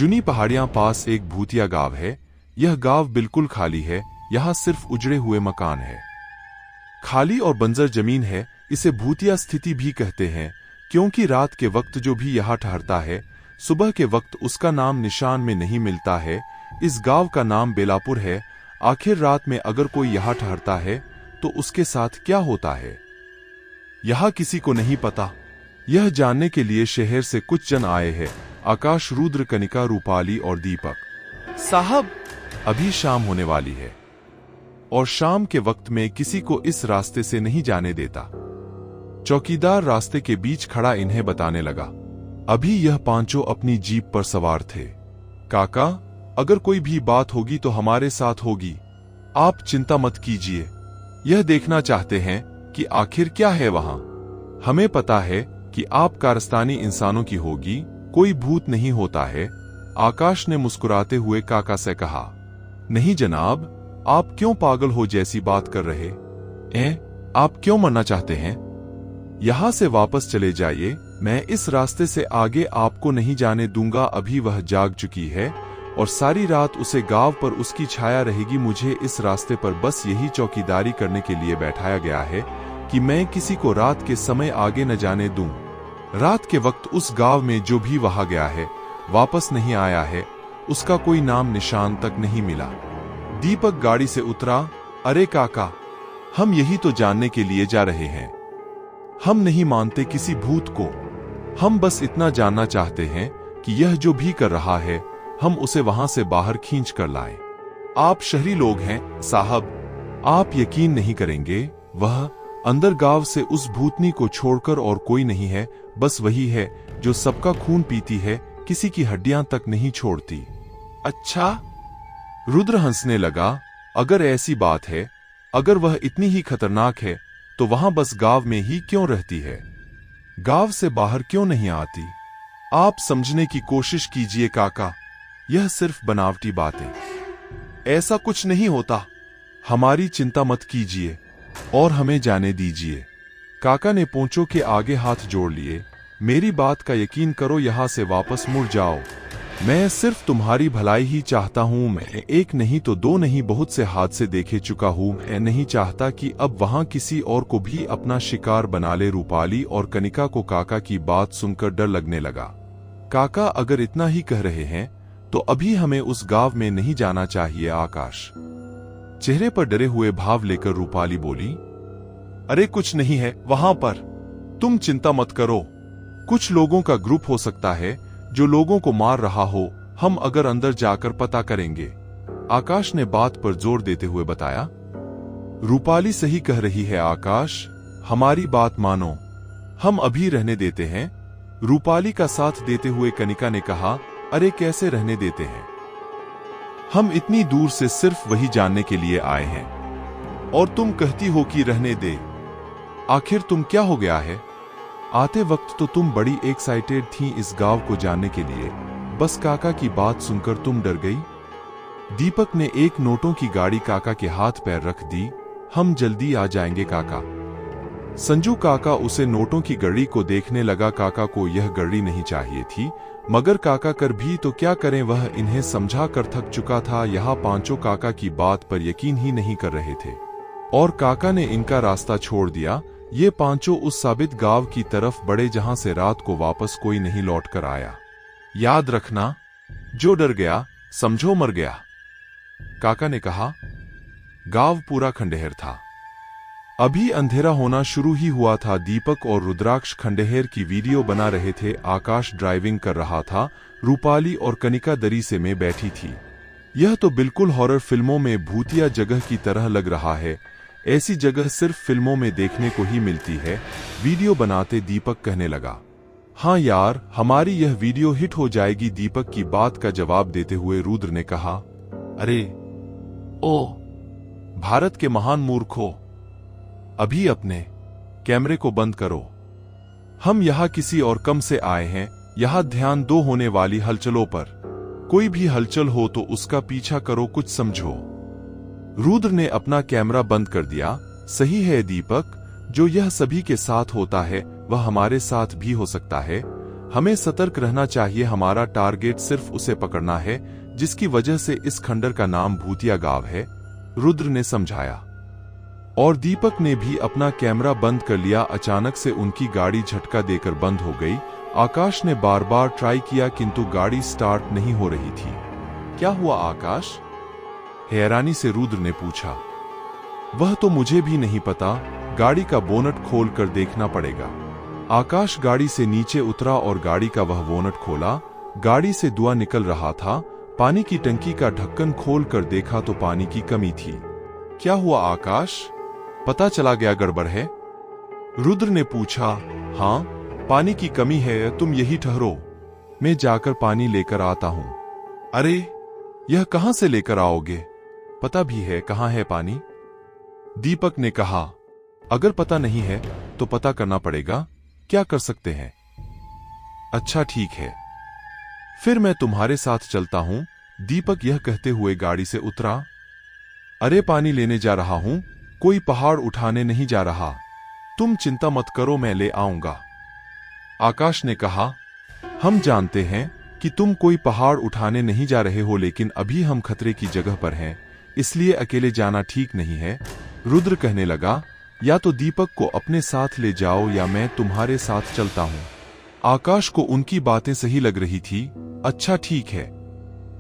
जुनी पहाड़ियां पास एक भूतिया गांव है। यह गांव बिल्कुल खाली है, यहाँ सिर्फ उजड़े हुए मकान है। खाली और बंजर जमीन है, इसे भूतिया स्थिति भी कहते हैं, क्योंकि रात के वक्त जो भी यहाँ ठहरता है, सुबह के वक्त उसका नाम निशान में नहीं मिलता है। इस गांव का नाम बेलापुर है। आखिर रात में अगर कोई यहाँ ठहरता है तो उसके साथ क्या होता है, यहाँ किसी को नहीं पता। यह जानने के लिए शहर से कुछ जन आए हैं, आकाश, रुद्र, कनिका, रूपाली और दीपक। साहब, अभी शाम होने वाली है और शाम के वक्त में किसी को इस रास्ते से नहीं जाने देता। चौकीदार रास्ते के बीच खड़ा इन्हें बताने लगा। अभी यह पांचों अपनी जीप पर सवार थे। काका, अगर कोई भी बात होगी तो हमारे साथ होगी, आप चिंता मत कीजिए। यह देखना चाहते हैं कि आखिर क्या है वहां। हमें पता है कि आप कारस्तानी इंसानों की होगी, कोई भूत नहीं होता है। आकाश ने मुस्कुराते हुए काका से कहा। नहीं जनाब, आप क्यों पागल हो जैसी बात कर रहे हैं? आप क्यों मरना चाहते हैं? यहां से वापस चले जाइए, मैं इस रास्ते से आगे आपको नहीं जाने दूंगा। अभी वह जाग चुकी है और सारी रात उसे गांव पर उसकी छाया रहेगी। मुझे इस रास्ते पर बस यही चौकीदारी करने के लिए बैठाया गया है कि मैं किसी को रात के समय आगे न जाने दूं। रात के वक्त उस गांव में जो भी वहां गया है, वापस नहीं आया है। उसका कोई नाम निशान तक नहीं मिला। दीपक गाड़ी से उतरा। अरे काका, हम यही तो जानने के लिए जा रहे हैं। हम नहीं मानते किसी भूत को, हम बस इतना जानना चाहते हैं कि यह जो भी कर रहा है, हम उसे वहां से बाहर खींच कर लाएं। आप शहरी लोग हैं साहब, आप यकीन नहीं करेंगे, वह अंदर गांव से उस भूतनी को छोड़कर और कोई नहीं है। बस वही है जो सबका खून पीती है, किसी की हड्डियां तक नहीं छोड़ती। अच्छा? रुद्र हंसने लगा। अगर ऐसी बात है, अगर वह इतनी ही खतरनाक है, तो वहां बस गांव में ही क्यों रहती है? गांव से बाहर क्यों नहीं आती? आप समझने की कोशिश कीजिए काका, यह सिर्फ बनावटी बातें। ऐसा कुछ नहीं होता। हमारी चिंता मत कीजिए और हमें जाने दीजिए। काका ने पोंचों के आगे हाथ जोड़ लिए। मेरी बात का यकीन करो, यहां से वापस मुड़ जाओ। मैं सिर्फ तुम्हारी भलाई ही चाहता हूं। मैं एक नहीं तो दो नहीं, बहुत से हादसे देखे चुका हूं। मैं नहीं चाहता कि अब वहां किसी और को भी अपना शिकार बना ले। रूपाली और कनिका को काका की बात सुनकर डर लगने लगा। काका अगर इतना ही कह रहे हैं तो अभी हमें उस गांव में नहीं जाना चाहिए। आकाश चेहरे पर डरे हुए भाव लेकर रूपाली बोली। अरे कुछ नहीं है वहां पर, तुम चिंता मत करो। कुछ लोगों का ग्रुप हो सकता है जो लोगों को मार रहा हो। हम अगर अंदर जाकर पता करेंगे। आकाश ने बात पर जोर देते हुए बताया। रूपाली सही कह रही है आकाश, हमारी बात मानो, हम अभी रहने देते हैं। रूपाली का साथ देते हुए कनिका ने कहा। अरे कैसे रहने देते हैं? हम इतनी दूर से सिर्फ वही जानने के लिए आए हैं और तुम कहती हो कि रहने दे। आखिर तुम क्या हो गया है? आते वक्त तो तुम बड़ी एक्साइटेड थी इस गांव को जानने के लिए, बस काका की बात सुनकर तुम डर गई। दीपक ने एक नोटों की गाड़ी काका के हाथ पैर रख दी। हम जल्दी आ जाएंगे काका। संजू काका उसे नोटों की गड़ी को देखने लगा। काका को यह गड़ी नहीं चाहिए थी, मगर काका कर भी तो क्या करें, वह इन्हें समझा कर थक चुका था। यहाँ पांचों काका की बात पर यकीन ही नहीं कर रहे थे और काका ने इनका रास्ता छोड़ दिया। ये पांचों उस साबित गांव की तरफ बढ़े जहां से रात को वापस कोई नहीं लौट कर आया। याद रखना, जो डर गया समझो मर गया, काका ने कहा। गांव पूरा खंडहर था। अभी अंधेरा होना शुरू ही हुआ था। दीपक और रुद्राक्ष खंडहर की वीडियो बना रहे थे। आकाश ड्राइविंग कर रहा था। रूपाली और कनिका दरी से में बैठी थी। यह तो बिल्कुल हॉरर फिल्मों में भूतिया जगह की तरह लग रहा है। ऐसी जगह सिर्फ फिल्मों में देखने को ही मिलती है। वीडियो बनाते दीपक कहने लगा। हाँ यार, हमारी यह वीडियो हिट हो जाएगी। दीपक की बात का जवाब देते हुए रुद्र ने कहा। अरे ओ भारत के महान मूर्खों, अभी अपने कैमरे को बंद करो। हम यहाँ किसी और कम से आए हैं। यहाँ ध्यान दो होने वाली हलचलों पर। कोई भी हलचल हो तो उसका पीछा करो, कुछ समझो। रुद्र ने अपना कैमरा बंद कर दिया। सही है दीपक, जो यह सभी के साथ होता है वह हमारे साथ भी हो सकता है। हमें सतर्क रहना चाहिए, हमारा टारगेट सिर्फ उसे पकड़ना है जिसकी वजह से इस खंडर का नाम भूतिया गांव है, रुद्र ने समझाया। और दीपक ने भी अपना कैमरा बंद कर लिया। अचानक से उनकी गाड़ी झटका देकर बंद हो गई। आकाश ने बार बार ट्राई किया किंतु गाड़ी स्टार्ट नहीं हो रही थी। क्या हुआ आकाश? हैरानी से रुद्र ने पूछा। वह तो मुझे भी नहीं पता, गाड़ी का बोनट खोल कर देखना पड़ेगा। आकाश गाड़ी से नीचे उतरा और गाड़ी का वह बोनट खोला। गाड़ी से धुआं निकल रहा था। पानी की टंकी का ढक्कन खोल कर देखा तो पानी की कमी थी। क्या हुआ आकाश? पता चला गया गड़बड़ है? रुद्र ने पूछा। हाँ, पानी की कमी है, तुम यही ठहरो, मैं जाकर पानी लेकर आता हूं। अरे, यह कहां से लेकर आओगे? पता भी है कहां है पानी? दीपक ने कहा। अगर पता नहीं है तो पता करना पड़ेगा, क्या कर सकते हैं? अच्छा ठीक है, फिर मैं तुम्हारे साथ चलता हूं। दीपक यह कहते हुए गाड़ी से उतरा। अरे पानी लेने जा रहा हूं, कोई पहाड़ उठाने नहीं जा रहा, तुम चिंता मत करो, मैं ले आऊंगा। आकाश ने कहा। हम जानते हैं कि तुम कोई पहाड़ उठाने नहीं जा रहे हो, लेकिन अभी हम खतरे की जगह पर हैं, इसलिए अकेले जाना ठीक नहीं है। रुद्र कहने लगा। या तो दीपक को अपने साथ ले जाओ या मैं तुम्हारे साथ चलता हूं। आकाश को उनकी बातें सही लग रही थी। अच्छा ठीक है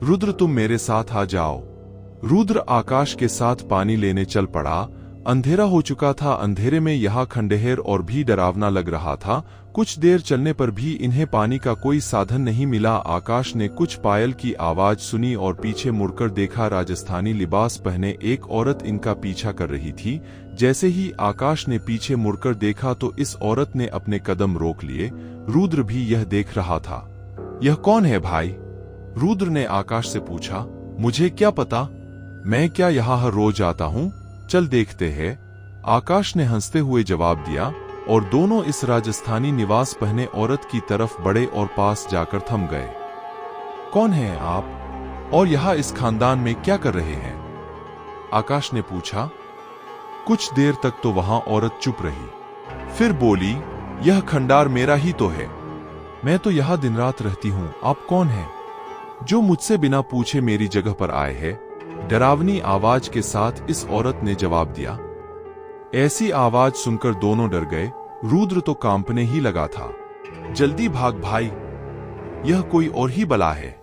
रुद्र, तुम मेरे साथ आ जाओ। रुद्र आकाश के साथ पानी लेने चल पड़ा। अंधेरा हो चुका था। अंधेरे में यह खंडहर और भी डरावना लग रहा था। कुछ देर चलने पर भी इन्हें पानी का कोई साधन नहीं मिला। आकाश ने कुछ पायल की आवाज सुनी और पीछे मुड़कर देखा। राजस्थानी लिबास पहने एक औरत इनका पीछा कर रही थी। जैसे ही आकाश ने पीछे मुड़कर देखा तो इस औरत ने अपने कदम रोक लिए। रुद्र भी यह देख रहा था। यह कौन है भाई? रुद्र ने आकाश से पूछा। मुझे क्या पता, मैं क्या यहाँ हर रोज आता हूँ, चल देखते हैं। आकाश ने हंसते हुए जवाब दिया और दोनों इस राजस्थानी निवास पहने औरत की तरफ बढ़े और पास जाकर थम गए। कौन हैं आप और यहाँ इस खानदान में क्या कर रहे हैं? आकाश ने पूछा। कुछ देर तक तो वहां औरत चुप रही, फिर बोली, यह खंडार मेरा ही तो है, मैं तो यहाँ दिन रात रहती हूँ, आप कौन हैं जो मुझसे बिना पूछे मेरी जगह पर आए हैं? डरावनी आवाज के साथ इस औरत ने जवाब दिया। ऐसी आवाज सुनकर दोनों डर गए। रुद्र तो कांपने ही लगा था। जल्दी भाग भाई, यह कोई और ही बला है।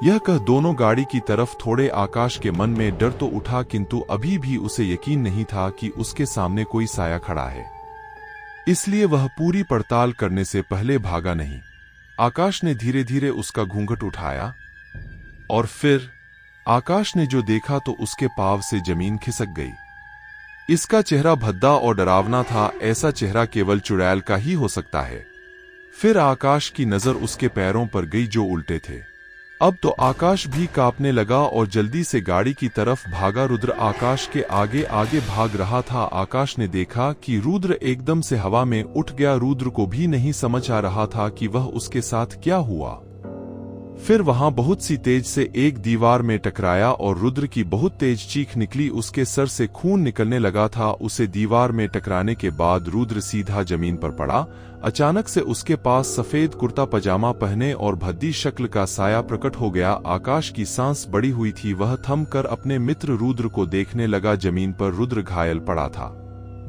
यह कह दोनों गाड़ी की तरफ थोड़े। आकाश के मन में डर तो उठा किंतु अभी भी उसे यकीन नहीं था कि उसके सामने कोई साया खड़ा है, इसलिए वह पूरी पड़ताल करने से पहले भागा नहीं। आकाश ने धीरे धीरे उसका घूंघट उठाया और फिर आकाश ने जो देखा तो उसके पांव से जमीन खिसक गई। इसका चेहरा भद्दा और डरावना था। ऐसा चेहरा केवल चुड़ैल का ही हो सकता है। फिर आकाश की नजर उसके पैरों पर गई जो उल्टे थे। अब तो आकाश भी कांपने लगा और जल्दी से गाड़ी की तरफ भागा। रुद्र आकाश के आगे आगे भाग रहा था। आकाश ने देखा कि रुद्र एकदम से हवा में उठ गया। रुद्र को भी नहीं समझ आ रहा था कि वह उसके साथ क्या हुआ। फिर वहां बहुत सी तेज से एक दीवार में टकराया और रुद्र की बहुत तेज चीख निकली। उसके सर से खून निकलने लगा था। उसे दीवार में टकराने के बाद रुद्र सीधा जमीन पर पड़ा। अचानक से उसके पास सफेद कुर्ता पजामा पहने और भद्दी शक्ल का साया प्रकट हो गया। आकाश की सांस बड़ी हुई थी। वह थम कर अपने मित्र रुद्र को देखने लगा। जमीन पर रुद्र घायल पड़ा था।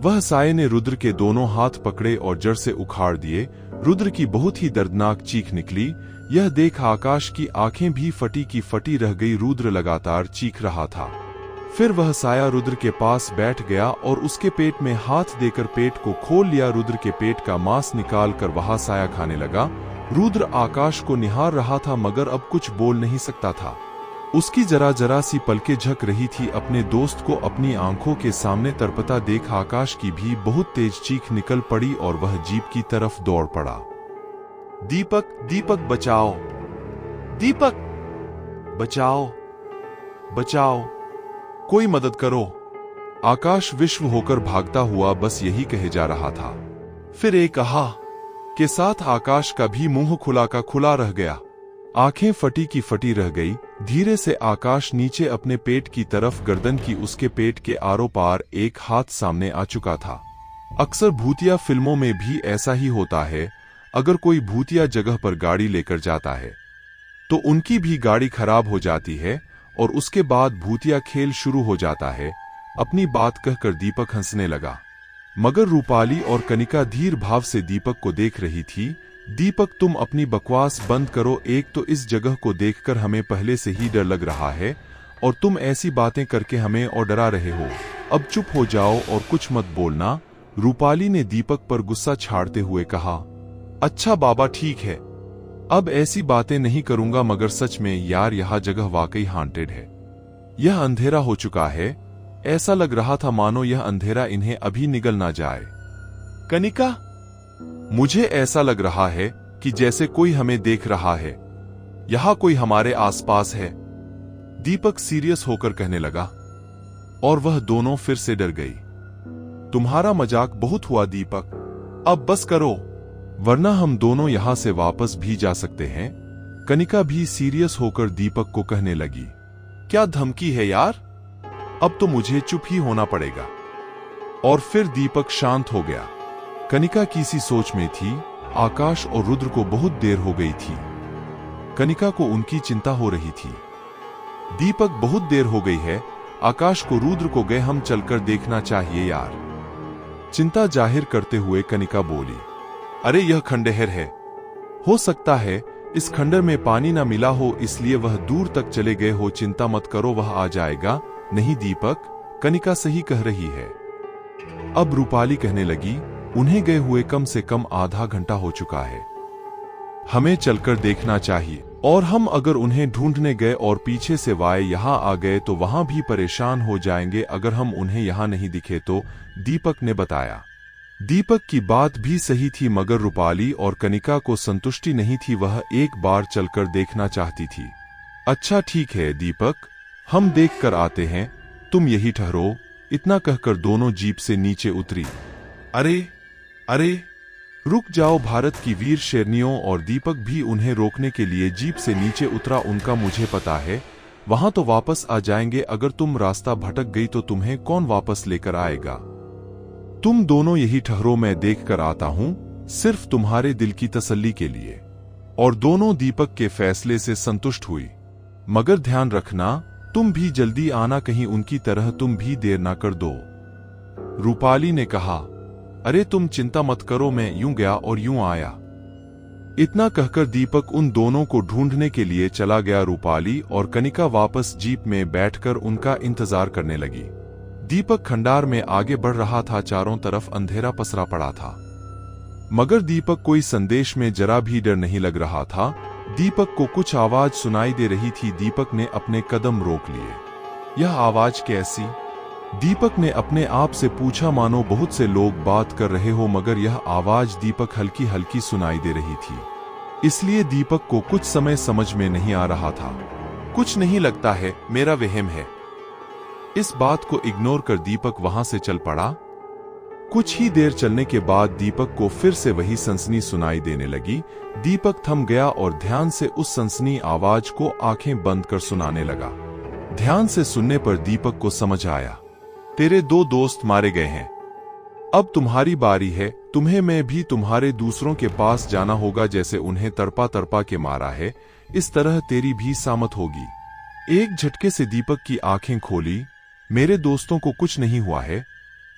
वह साये ने रुद्र के दोनों हाथ पकड़े और जड़ से उखाड़ दिए। रुद्र की बहुत ही दर्दनाक चीख निकली। यह देख आकाश की आंखें भी फटी की फटी रह गई। रुद्र लगातार चीख रहा था। फिर वह साया रुद्र के पास बैठ गया और उसके पेट में हाथ देकर पेट को खोल लिया। रुद्र के पेट का मांस निकाल कर वह साया खाने लगा। रुद्र आकाश को निहार रहा था मगर अब कुछ बोल नहीं सकता था। उसकी जरा जरा सी पलकें झक रही थी। अपने दोस्त को अपनी आंखों के सामने तड़पता देख आकाश की भी बहुत तेज चीख निकल पड़ी और वह जीप की तरफ दौड़ पड़ा। दीपक, दीपक बचाओ, दीपक बचाओ, बचाओ, कोई मदद करो। आकाश विश्व होकर भागता हुआ बस यही कहे जा रहा था। फिर एक आहा के साथ आकाश का भी मुंह खुला का खुला रह गया। आंखें फटी की फटी रह गई। धीरे से आकाश नीचे अपने पेट की तरफ गर्दन की। उसके पेट के आरों पार एक हाथ सामने आ चुका था। अक्सर भूतिया फिल्मों में भी ऐसा ही होता है। अगर कोई भूतिया जगह पर गाड़ी लेकर जाता है तो उनकी भी गाड़ी खराब हो जाती है और उसके बाद भूतिया खेल शुरू हो जाता है। अपनी बात कहकर दीपक हंसने लगा, मगर रूपाली और कनिका धीर भाव से दीपक को देख रही थी। दीपक, तुम अपनी बकवास बंद करो। एक तो इस जगह को देखकर हमें पहले से ही डर लग रहा है और तुम ऐसी बातें करके हमें और डरा रहे हो। अब चुप हो जाओ और कुछ मत बोलना। रूपाली ने दीपक पर गुस्सा छाड़ते हुए कहा। अच्छा बाबा, ठीक है, अब ऐसी बातें नहीं करूंगा, मगर सच में यार यह जगह वाकई हॉन्टेड है। यह अंधेरा हो चुका है, ऐसा लग रहा था मानो यह अंधेरा इन्हें अभी निगल ना जाए। कनिका, मुझे ऐसा लग रहा है कि जैसे कोई हमें देख रहा है, यहां कोई हमारे आसपास है, दीपक सीरियस होकर कहने लगा। और वह दोनों फिर से डर गई। तुम्हारा मजाक बहुत हुआ दीपक, अब बस करो, वरना हम दोनों यहां से वापस भी जा सकते हैं। कनिका भी सीरियस होकर दीपक को कहने लगी। क्या धमकी है यार, अब तो मुझे चुप ही होना पड़ेगा। और फिर दीपक शांत हो गया। कनिका किसी सोच में थी। आकाश और रुद्र को बहुत देर हो गई थी। कनिका को उनकी चिंता हो रही थी। दीपक, बहुत देर हो गई है, आकाश को रुद्र को गए, हम चलकर देखना चाहिए यार। चिंता जाहिर करते हुए कनिका बोली। अरे यह खंडहर है, हो सकता है इस खंडहर में पानी ना मिला हो, इसलिए वह दूर तक चले गए हो। चिंता मत करो, वह आ जाएगा। नहीं दीपक, कनिका सही कह रही है। अब रूपाली कहने लगी, उन्हें गए हुए कम से कम आधा घंटा हो चुका है, हमें चलकर देखना चाहिए। और हम अगर उन्हें ढूंढने गए और पीछे से वाय यहां आ गए तो वहां भी परेशान हो जाएंगे अगर हम उन्हें यहां नहीं दिखे तो, दीपक ने बताया। दीपक की बात भी सही थी, मगर रूपाली और कनिका को संतुष्टि नहीं थी। वह एक बार चलकर देखना चाहती थी। अच्छा ठीक है दीपक, हम देख कर आते हैं, तुम यही ठहरो। इतना कहकर दोनों जीप से नीचे उतरी। अरे अरे रुक जाओ, भारत की वीर शेरनियों। और दीपक भी उन्हें रोकने के लिए जीप से नीचे उतरा। उनका मुझे पता है, वहां तो वापस आ जाएंगे। अगर तुम रास्ता भटक गई तो तुम्हें कौन वापस लेकर आएगा। तुम दोनों यही ठहरो, मैं देख कर आता हूं, सिर्फ तुम्हारे दिल की तसल्ली के लिए। और दोनों दीपक के फैसले से संतुष्ट हुई। मगर ध्यान रखना, तुम भी जल्दी आना, कहीं उनकी तरह तुम भी देर ना कर दो। रूपाली ने कहा। अरे तुम चिंता मत करो, मैं यूं गया और यूं आया। इतना कहकर दीपक उन दोनों को ढूंढने के लिए चला गया। रूपाली और कनिका वापस जीप में बैठकर उनका इंतजार करने लगी। दीपक खंडार में आगे बढ़ रहा था। चारों तरफ अंधेरा पसरा पड़ा था, मगर दीपक कोई संदेश में जरा भी डर नहीं लग रहा था। दीपक को कुछ आवाज सुनाई दे रही थी। दीपक ने अपने कदम रोक लिए। यह आवाज कैसी? दीपक ने अपने आप से पूछा, मानो बहुत से लोग बात कर रहे हो, मगर यह आवाज दीपक हल्की हल्की सुनाई दे रही थी। इसलिए दीपक को कुछ समय समझ में नहीं आ रहा था। कुछ नहीं, लगता है मेरा वहम है। इस बात को इग्नोर कर दीपक वहां से चल पड़ा। कुछ ही देर चलने के बाद दीपक को फिर से वही सनसनी सुनाई देने लगी। दीपक थम गया और ध्यान से उस सनसनी आवाज को आंखें बंद कर सुनाने लगा। ध्यान से सुनने पर दीपक को समझ आया, तेरे 2 दोस्त मारे गए हैं, अब तुम्हारी बारी है। तुम्हें मैं भी तुम्हारे दूसरों के पास जाना होगा। जैसे उन्हें तड़पा तड़पा के मारा है, इस तरह तेरी भी सामत होगी। एक झटके से दीपक की आंखें खोली। मेरे दोस्तों को कुछ नहीं हुआ है?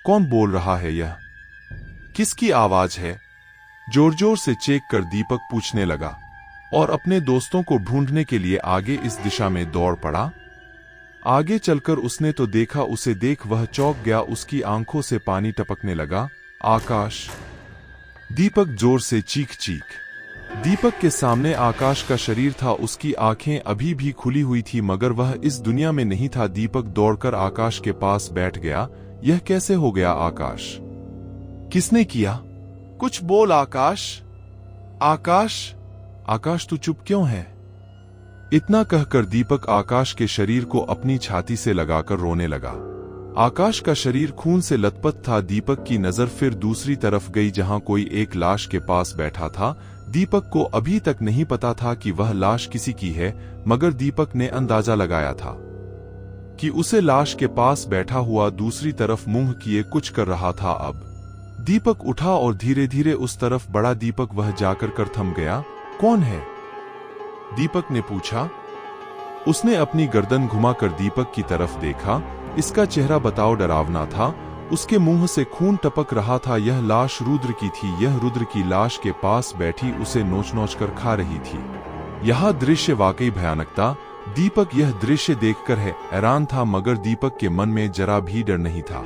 कौन बोल रहा है? यह किसकी आवाज है? जोर जोर से चेक कर दीपक पूछने लगा और अपने दोस्तों को ढूंढने के लिए आगे इस दिशा में दौड़ पड़ा। आगे चलकर उसने तो देखा, उसे देख वह चौंक गया। उसकी आंखों से पानी टपकने लगा। आकाश! दीपक जोर से चीख। दीपक के सामने आकाश का शरीर था। उसकी आंखें अभी भी खुली हुई थी, मगर वह इस दुनिया में नहीं था। दीपक दौड़कर आकाश के पास बैठ गया। यह कैसे हो गया आकाश? किसने किया? कुछ बोल आकाश। आकाश! आकाश तू चुप क्यों है? इतना कहकर दीपक आकाश के शरीर को अपनी छाती से लगाकर रोने लगा। आकाश का शरीर खून से लथपथ था। दीपक की नजर फिर दूसरी तरफ गई, जहां कोई एक लाश के पास बैठा था। दीपक को अभी तक नहीं पता था कि वह लाश किसी की है, मगर दीपक ने अंदाजा लगाया था कि उसे लाश के पास बैठा हुआ दूसरी तरफ मुंह किए कुछ कर रहा था। अब दीपक उठा और धीरे धीरे उस तरफ बढ़ा। दीपक वह जाकर कर थम गया। कौन है? दीपक ने पूछा। उसने अपनी गर्दन घुमाकर दीपक की तरफ देखा। इसका चेहरा बताओ डरावना था। उसके मुंह से खून टपक रहा था। यह लाश रुद्र की थी। यह रुद्र की लाश के पास बैठी उसे नोच नोच कर खा रही थी। यह दृश्य वाकई भयानक था। दीपक यह दृश्य देखकर हैरान था, मगर दीपक के मन में जरा भी डर नहीं था।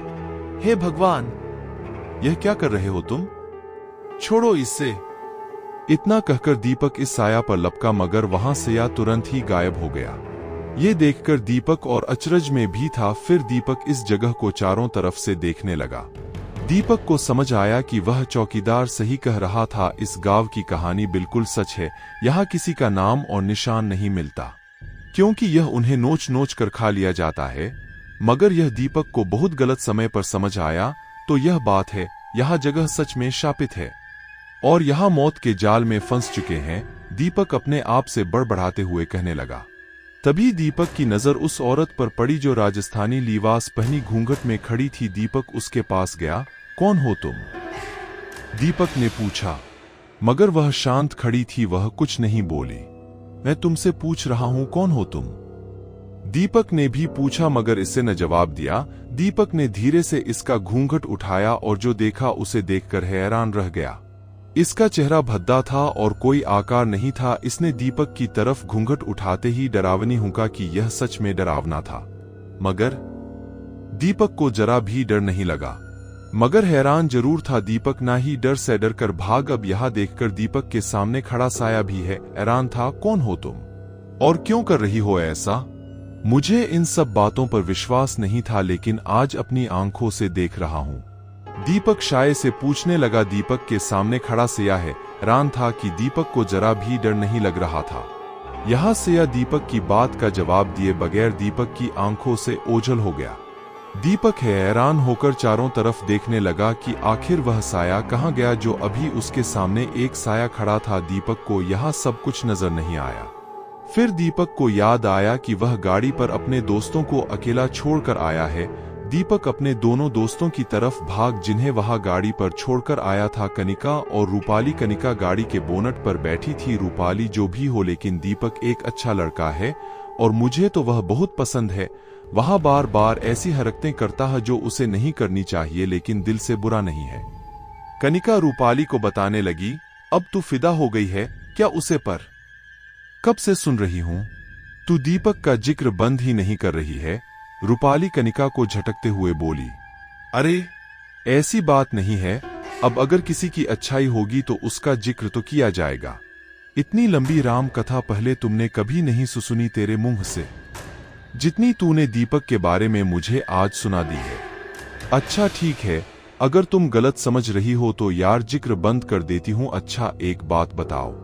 हे भगवान, यह क्या कर रहे हो तुम? छोड़ो इससे। इतना कहकर दीपक इस साया पर लपका, मगर वहां साया तुरंत ही गायब हो गया। ये देखकर दीपक और अचरज में भी था। फिर दीपक इस जगह को चारों तरफ से देखने लगा। दीपक को समझ आया कि वह चौकीदार सही कह रहा था। इस गांव की कहानी बिल्कुल सच है। यहाँ किसी का नाम और निशान नहीं मिलता, क्योंकि यह उन्हें नोच नोच कर खा लिया जाता है। मगर यह दीपक को बहुत गलत समय पर समझ आया। तो यह बात है, यह जगह सच में शापित है और यहाँ मौत के जाल में फंस चुके हैं। दीपक अपने आप से बड़बड़ाते हुए कहने लगा। तभी दीपक की नजर उस औरत पर पड़ी जो राजस्थानी लिबास पहनी घूंघट में खड़ी थी। दीपक उसके पास गया। कौन हो तुम? दीपक ने पूछा, मगर वह शांत खड़ी थी। वह कुछ नहीं बोली। मैं तुमसे पूछ रहा हूं, कौन हो तुम? दीपक ने भी पूछा, मगर इससे न जवाब दिया। दीपक ने धीरे से इसका घूंघट उठाया और जो देखा उसे देखकर हैरान रह गया। इसका चेहरा भद्दा था और कोई आकार नहीं था। इसने दीपक की तरफ घूंघट उठाते ही डरावनी हुंका कि यह सच में डरावना था, मगर दीपक को जरा भी डर नहीं लगा। मगर हैरान जरूर था। दीपक ना ही डर से डर कर भाग। अब यह देखकर दीपक के सामने खड़ा साया भी हैरान था। कौन हो तुम और क्यों कर रही हो ऐसा? मुझे इन सब बातों पर विश्वास नहीं था, लेकिन आज अपनी आंखों से देख रहा हूं। दीपक शाये से पूछने लगा। दीपक के सामने खड़ा साया हैरान था कि दीपक को जरा भी डर नहीं लग रहा था। यह साया दीपक की बात का जवाब दिए बगैर दीपक की आंखों से ओझल हो गया। दीपक हैरान होकर चारों तरफ देखने लगा कि आखिर वह साया कहाँ गया जो अभी उसके सामने एक साया खड़ा था। दीपक को यह सब कुछ नजर नहीं आया। फिर दीपक को याद आया कि वह गाड़ी पर अपने दोस्तों को अकेला छोड़कर आया है। दीपक अपने दोनों दोस्तों की तरफ भाग, जिन्हें वह गाड़ी पर छोड़कर आया था, कनिका और रूपाली। कनिका गाड़ी के बोनट पर बैठी थी। रूपाली जो भी हो, लेकिन दीपक एक अच्छा लड़का है और मुझे तो वह बहुत पसंद है। वह बार बार ऐसी हरकतें करता है जो उसे नहीं करनी चाहिए, लेकिन दिल से बुरा नहीं है। कनिका रूपाली को बताने लगी, अब तू फिदा हो गई है क्या उसे पर? कब से सुन रही हूं, तू दीपक का जिक्र बंद ही नहीं कर रही है। रूपाली कनिका को झटकते हुए बोली, अरे ऐसी बात नहीं है। अब अगर किसी की अच्छाई होगी तो उसका जिक्र तो किया जाएगा। इतनी लंबी राम कथा पहले तुमने कभी नहीं सुनी तेरे मुंह से, जितनी तूने दीपक के बारे में मुझे आज सुना दी है। अच्छा ठीक है, अगर तुम गलत समझ रही हो तो यार जिक्र बंद कर देती हूं। अच्छा एक बात बताओ।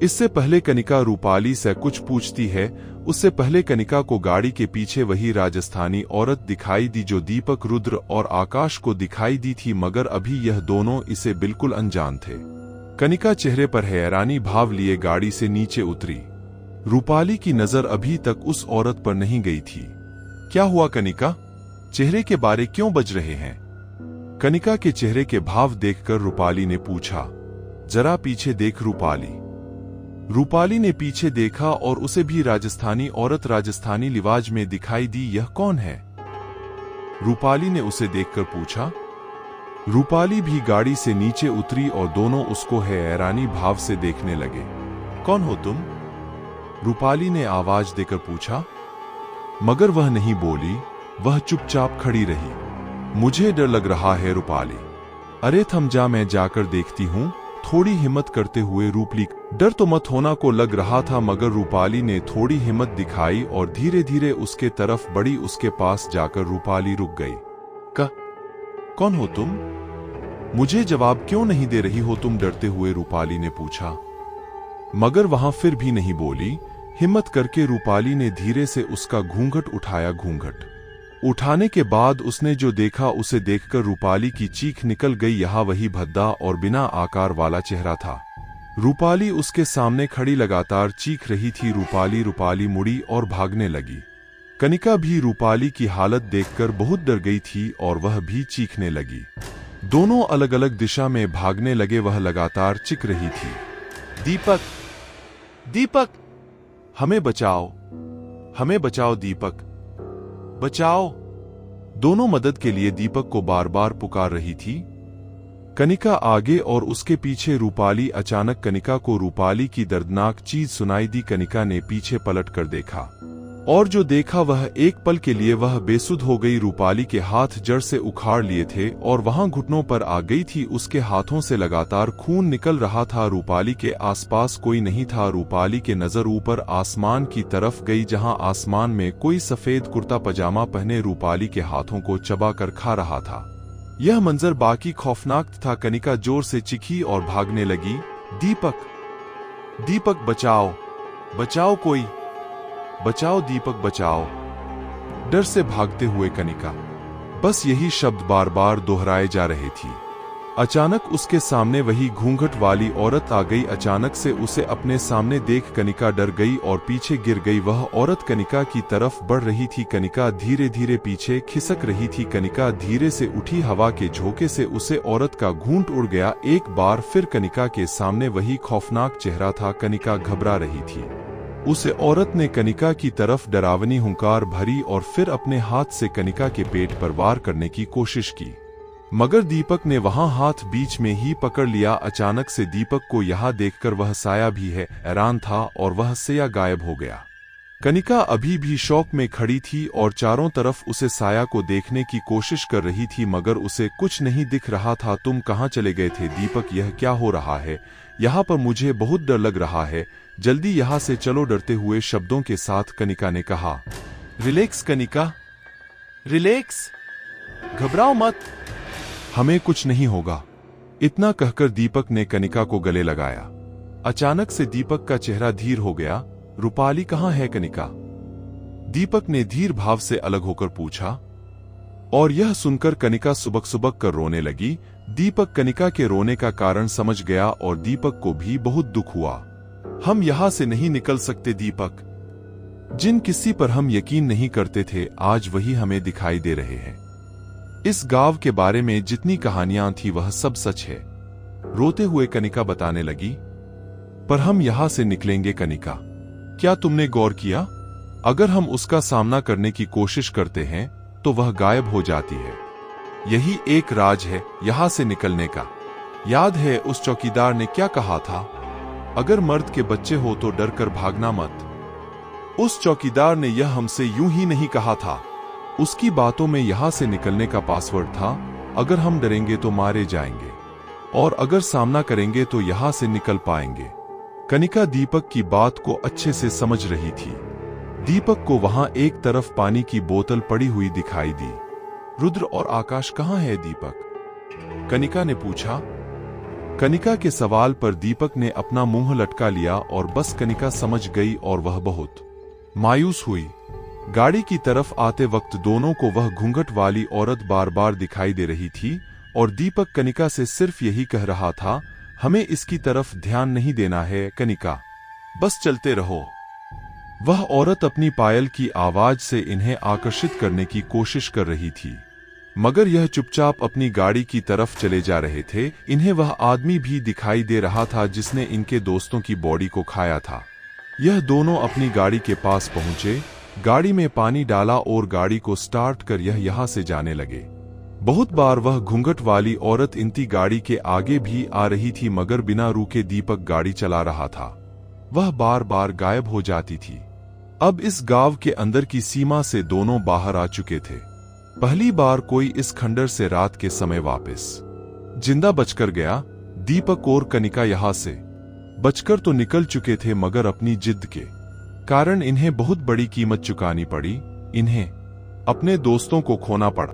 इससे पहले कनिका रूपाली से कुछ पूछती है, उससे पहले कनिका को गाड़ी के पीछे वही राजस्थानी औरत दिखाई दी जो दीपक, रुद्र और आकाश को दिखाई दी थी, मगर अभी यह दोनों इसे बिल्कुल अनजान थे। कनिका चेहरे पर हैरानी भाव लिए गाड़ी से नीचे उतरी। रूपाली की नजर अभी तक उस औरत पर नहीं गई थी। क्या हुआ कनिका, चेहरे के बारे क्यों बज रहे हैं? कनिका के चेहरे के भाव देखकर रूपाली ने पूछा। जरा पीछे देख रूपाली। रूपाली ने पीछे देखा और उसे भी राजस्थानी औरत राजस्थानी लिबास में दिखाई दी। यह कौन है? रूपाली ने उसे देखकर पूछा। रूपाली भी गाड़ी से नीचे उतरी और दोनों उसको हैरानी भाव से देखने लगे। कौन हो तुम? रूपाली ने आवाज देकर पूछा, मगर वह नहीं बोली। वह चुपचाप खड़ी रही। मुझे डर लग रहा है रूपाली। अरे थम जा, मैं जाकर देखती हूं। थोड़ी हिम्मत करते हुए रूपाली, डर तो मत होना को लग रहा था, मगर रूपाली ने थोड़ी हिम्मत दिखाई और धीरे धीरे उसके तरफ बढ़ी। उसके पास जाकर रूपाली रुक गई। कौन हो तुम? मुझे जवाब क्यों नहीं दे रही हो तुम? डरते हुए रूपाली ने पूछा, मगर वहां फिर भी नहीं बोली। हिम्मत करके रूपाली ने धीरे से उसका घूंघट उठाया। घूंघट उठाने के बाद उसने जो देखा उसे देखकर रूपाली की चीख निकल गई। यह वही भद्दा और बिना आकार वाला चेहरा था। रूपाली उसके सामने खड़ी लगातार चीख रही थी। रूपाली रूपाली मुड़ी और भागने लगी। कनिका भी रूपाली की हालत देखकर बहुत डर गई थी और वह भी चीखने लगी। दोनों अलग अलग दिशा में भागने लगे। वह लगातार चिख रही थी, दीपक, दीपक, हमें बचाओ, हमें बचाओ, दीपक, बचाओ। दोनों मदद के लिए दीपक को बार बार पुकार रही थी। कनिका आगे और उसके पीछे रूपाली। अचानक कनिका को रूपाली की दर्दनाक चीज सुनाई दी। कनिका ने पीछे पलट कर देखा और जो देखा वह एक पल के लिए वह बेसुध हो गई। रूपाली के हाथ जड़ से उखाड़ लिए थे और वहां घुटनों पर आ गई थी। उसके हाथों से लगातार खून निकल रहा था। रूपाली के आसपास कोई नहीं था। रूपाली के नजर ऊपर आसमान की तरफ गई, जहां आसमान में कोई सफेद कुर्ता पजामा पहने रूपाली के हाथों को चबा कर खा रहा था। यह मंजर बाकी खौफनाक था। कनिका जोर से चीखी और भागने लगी, दीपक, दीपक, बचाओ, बचाओ, कोई बचाओ, दीपक, बचाओ। डर से भागते हुए कनिका बस यही शब्द बार बार दोहराए जा रहे थी। अचानक उसके सामने वही घूंघट वाली औरत आ गई। अचानक से उसे अपने सामने देख कनिका डर गई और पीछे गिर गई। वह औरत कनिका की तरफ बढ़ रही थी। कनिका धीरे धीरे पीछे खिसक रही थी। कनिका धीरे से उठी। हवा के झोंके से उसे औरत का घूंट उड़ गया। एक बार फिर कनिका के सामने वही खौफनाक चेहरा था। कनिका घबरा रही थी। उसे औरत ने कनिका की तरफ डरावनी हुंकार भरी और फिर अपने हाथ से कनिका के पेट पर वार करने की कोशिश की, मगर दीपक ने वहां हाथ बीच में ही पकड़ लिया। अचानक से दीपक को यहां देखकर वह साया भी हैरान था और वह साया गायब हो गया। कनिका अभी भी शौक में खड़ी थी और चारों तरफ उसे साया को देखने की कोशिश कर रही थी, मगर उसे कुछ नहीं दिख रहा था। तुम कहां चले गए थे दीपक? यह क्या हो रहा है? यहाँ पर मुझे बहुत डर लग रहा है, जल्दी यहाँ से चलो, डरते हुए शब्दों के साथ कनिका ने कहा। रिलैक्स कनिका, रिलैक्स, घबराओ मत, हमें कुछ नहीं होगा। इतना कहकर दीपक ने कनिका को गले लगाया। अचानक से दीपक का चेहरा धीर हो गया। रूपाली कहाँ है कनिका? दीपक ने धीर भाव से अलग होकर पूछा और यह सुनकर कनिका सुबक सुबक कर रोने लगी। दीपक कनिका के रोने का कारण समझ गया और दीपक को भी बहुत दुख हुआ। हम यहां से नहीं निकल सकते दीपक। जिन किसी पर हम यकीन नहीं करते थे आज वही हमें दिखाई दे रहे हैं। इस गांव के बारे में जितनी कहानियां थी वह सब सच है। रोते हुए कनिका बताने लगी। पर हम यहां से निकलेंगे कनिका, क्या तुमने गौर किया? अगर हम उसका सामना करने की कोशिश करते हैं तो वह गायब हो जाती है। यही एक राज है यहां से निकलने का। याद है उस चौकीदार ने क्या कहा था? अगर मर्द के बच्चे हो तो डर कर भागना मत। उस चौकीदार ने यह हमसे यूं ही नहीं कहा था। उसकी बातों में यहां से निकलने का पासवर्ड था। अगर हम डरेंगे तो मारे जाएंगे और अगर सामना करेंगे तो यहां से निकल पाएंगे। कनिका दीपक की बात को अच्छे से समझ रही थी। दीपक को वहां एक तरफ पानी की बोतल पड़ी हुई दिखाई दी। रुद्र और आकाश कहां है दीपक? कनिका ने पूछा। कनिका के सवाल पर दीपक ने अपना मुंह लटका लिया और बस कनिका समझ गई और वह बहुत मायूस हुई। गाड़ी की तरफ आते वक्त दोनों को वह घूंघट वाली औरत बार बार दिखाई दे रही थी और दीपक कनिका से सिर्फ यही कह रहा था, हमें इसकी तरफ ध्यान नहीं देना है कनिका, बस चलते रहो। वह औरत अपनी पायल की आवाज से इन्हें आकर्षित करने की कोशिश कर रही थी, मगर यह चुपचाप अपनी गाड़ी की तरफ चले जा रहे थे। इन्हें वह आदमी भी दिखाई दे रहा था जिसने इनके दोस्तों की बॉडी को खाया था। यह दोनों अपनी गाड़ी के पास पहुंचे, गाड़ी में पानी डाला और गाड़ी को स्टार्ट कर यह यहां से जाने लगे। बहुत बार वह घूंघट वाली औरत इनकी गाड़ी के आगे भी आ रही थी, मगर बिना रुके दीपक गाड़ी चला रहा था। वह बार बार गायब हो जाती थी। अब इस गांव के अंदर की सीमा से दोनों बाहर आ चुके थे। पहली बार कोई इस खंडर से रात के समय वापस जिंदा बचकर गया। दीपक और कनिका यहां से बचकर तो निकल चुके थे, मगर अपनी जिद के कारण इन्हें बहुत बड़ी कीमत चुकानी पड़ी। इन्हें अपने दोस्तों को खोना पड़ा।